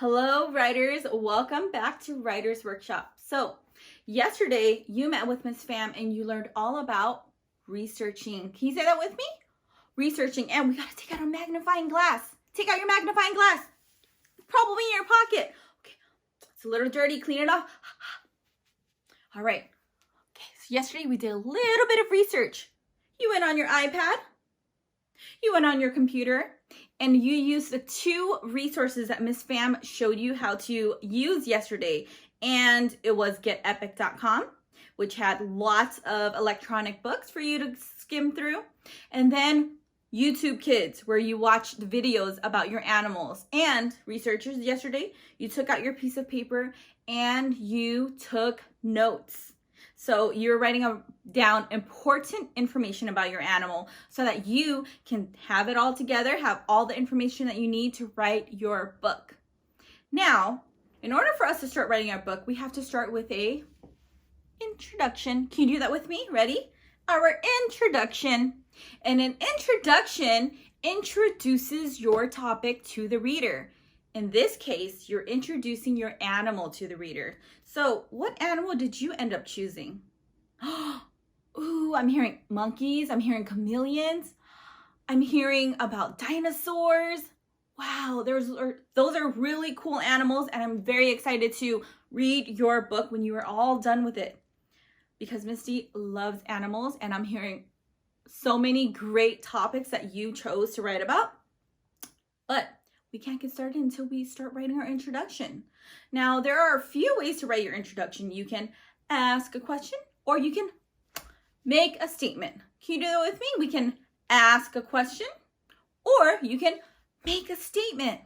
Hello, writers. Welcome back to Writers Workshop. So, yesterday you met with Miss Pham and you learned all about researching. Can you say that with me? Researching. And we got to take out a magnifying glass. Take out your magnifying glass. It's probably in your pocket. Okay, it's a little dirty. Clean it off. All right. Okay, so yesterday we did a little bit of research. You went on your iPad. You went on your computer. And you used the two resources that Miss Pham showed you how to use yesterday. And it was getepic.com, which had lots of electronic books for you to skim through. And then YouTube Kids, where you watched videos about your animals. And researchers, yesterday, you took out your piece of paper and you took notes. So you're writing down important information about your animal so that you can have it all together, have all the information that you need to write your book. Now, in order for us to start writing our book, we have to start with a introduction. Can you do that with me? Ready? Our introduction. And an introduction introduces your topic to the reader. In this case, you're introducing your animal to the reader. So what animal did you end up choosing? Ooh, I'm hearing monkeys. I'm hearing chameleons. I'm hearing about dinosaurs. Wow, those are really cool animals, and I'm very excited to read your book when you are all done with it. Because Misty loves animals, and I'm hearing so many great topics that you chose to write about. But we can't get started until we start writing our introduction. Now, there are a few ways to write your introduction. You can ask a question or you can make a statement. Can you do that with me? We can ask a question or you can make a statement.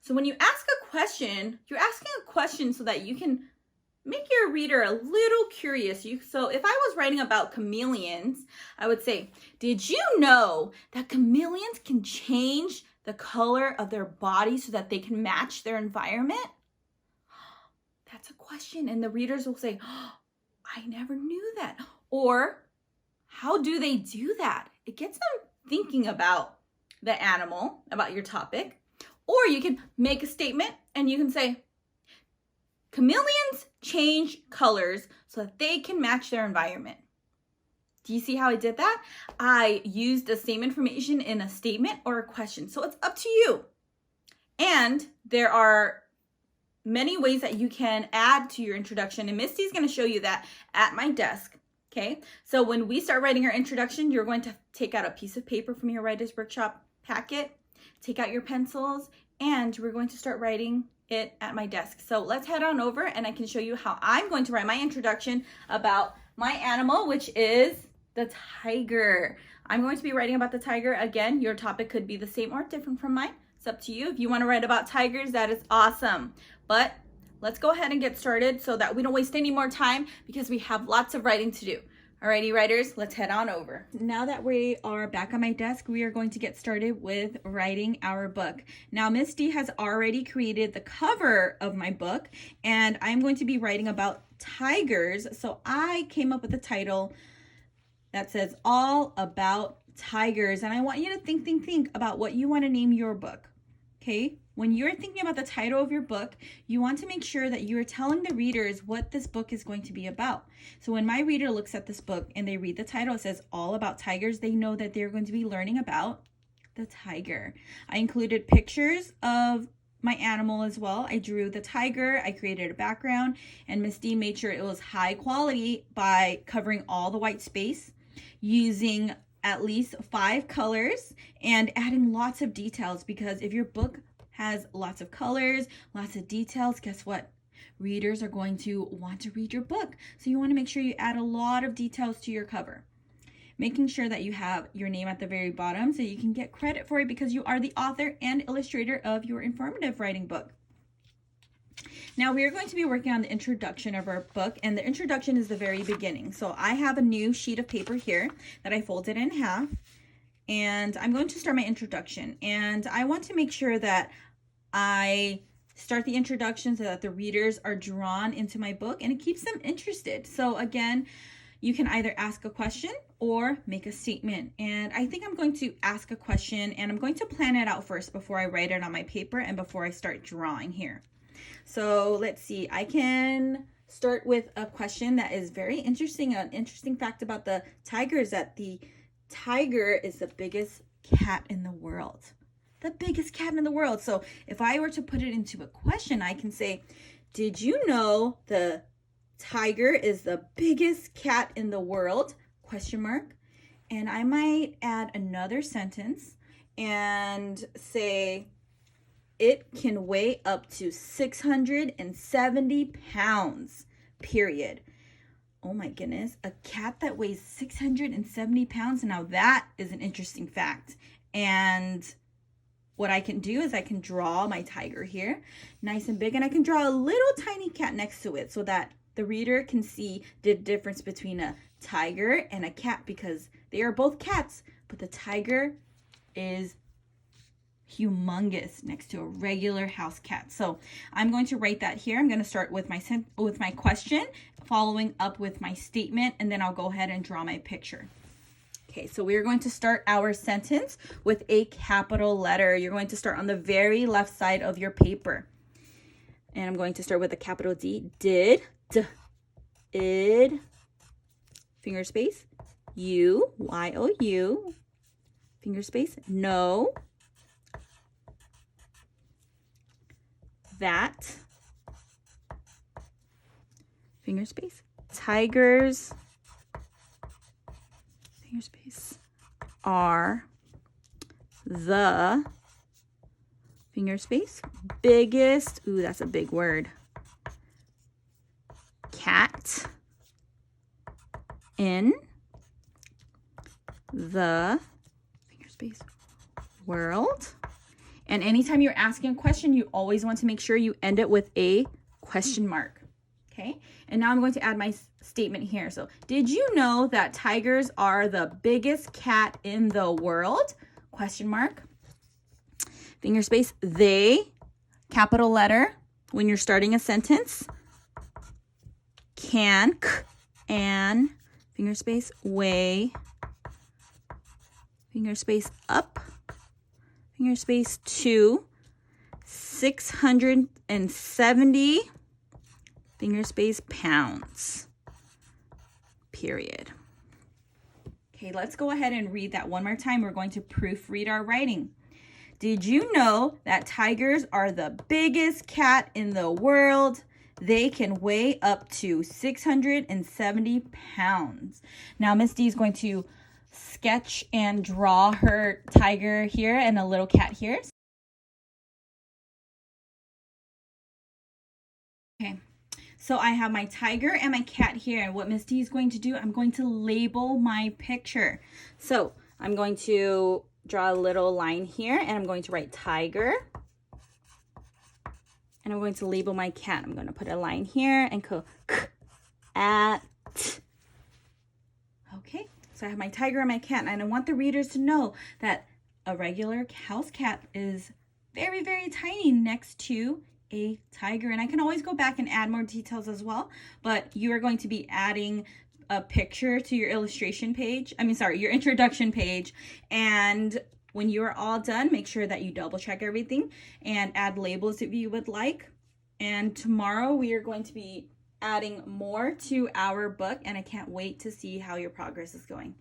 So when you ask a question, you're asking a question so that you can make your reader a little curious. So if I was writing about chameleons, I would say, did you know that chameleons can change the color of their body so that they can match their environment? That's a question. And the readers will say, oh, I never knew that. Or how do they do that? It gets them thinking about the animal, about your topic. Or you can make a statement and you can say, chameleons change colors so that they can match their environment. Do you see how I did that? I used the same information in a statement or a question. So it's up to you. And there are many ways that you can add to your introduction. And Misty's going to show you that at my desk. Okay. So when we start writing our introduction, you're going to take out a piece of paper from your Writers Workshop packet, take out your pencils, and we're going to start writing it at my desk. So let's head on over and I can show you how I'm going to write my introduction about my animal, which is the tiger. I'm going to be writing about the tiger. Again, your topic could be the same or different from mine. It's up to you. If you want to write about tigers, that is awesome. But let's go ahead and get started so that we don't waste any more time because we have lots of writing to do. Alrighty, writers, let's head on over. Now that we are back on my desk, we are going to get started with writing our book. Now, Misty has already created the cover of my book, and I'm going to be writing about tigers. So I came up with a title that says all about tigers. And I want you to think about what you want to name your book. Okay. When you're thinking about the title of your book, you want to make sure that you are telling the readers what this book is going to be about. So when my reader looks at this book and they read the title, it says all about tigers, they know that they're going to be learning about the tiger. I included pictures of my animal as well. I drew the tiger, I created a background, and Misty made sure it was high quality by covering all the white space, using at least 5 colors and adding lots of details, because if your book has lots of colors, lots of details, guess what? Readers are going to want to read your book. So you want to make sure you add a lot of details to your cover. Making sure that you have your name at the very bottom so you can get credit for it because you are the author and illustrator of your informative writing book. Now we are going to be working on the introduction of our book, and the introduction is the very beginning. So I have a new sheet of paper here that I folded in half, and I'm going to start my introduction. And I want to make sure that I start the introduction so that the readers are drawn into my book and it keeps them interested. So again, you can either ask a question or make a statement. And I think I'm going to ask a question, and I'm going to plan it out first before I write it on my paper and before I start drawing here. So let's see. I can start with a question that is very interesting. An interesting fact about the tiger is that the tiger is the biggest cat in the world. The biggest cat in the world. So if I were to put it into a question, I can say, did you know the tiger is the biggest cat in the world? Question mark. And I might add another sentence and say, it can weigh up to 670 pounds, period. Oh my goodness, a cat that weighs 670 pounds. Now that is an interesting fact. And what I can do is I can draw my tiger here, nice and big, and I can draw a little tiny cat next to it so that the reader can see the difference between a tiger and a cat, because they are both cats, but the tiger is humongous next to a regular house cat. So I'm going to write that here. I'm going to start with my question, following up with my statement, and then I'll go ahead and draw my picture. Okay, so we're going to start our sentence with a capital letter. You're going to start on the very left side of your paper. And I'm going to start with a capital D. Did, id, finger space, you, Y-O-U, finger space, no, that, finger space, tigers, finger space, are the, finger space, biggest, ooh, that's a big word, cat in the, finger space, world. And anytime you're asking a question, you always want to make sure you end it with a question mark. Okay, and now I'm going to add my statement here. So, did you know that tigers are the biggest cat in the world? Question mark. Finger space, they, capital letter, when you're starting a sentence, can, and, finger space, weigh, finger space, up, finger space, to 670, finger space, pounds, period. Okay, let's go ahead and read that one more time. We're going to proofread our writing. Did you know that tigers are the biggest cat in the world? They can weigh up to 670 pounds. Now, Miss D is going to sketch and draw her tiger here and a little cat here. Okay, so I have my tiger and my cat here, and what Miss D is going to do, I'm going to label my picture. So I'm going to draw a little line here, and I'm going to write tiger, and I'm going to label my cat. I'm going to put a line here and go at. Okay, so I have my tiger and my cat, and I want the readers to know that a regular house cat is very, very tiny next to a tiger. And I can always go back and add more details as well, but you are going to be adding a picture to your illustration page. Your introduction page. And when you are all done, make sure that you double check everything and add labels if you would like. And tomorrow we are going to be adding more to our book, and I can't wait to see how your progress is going.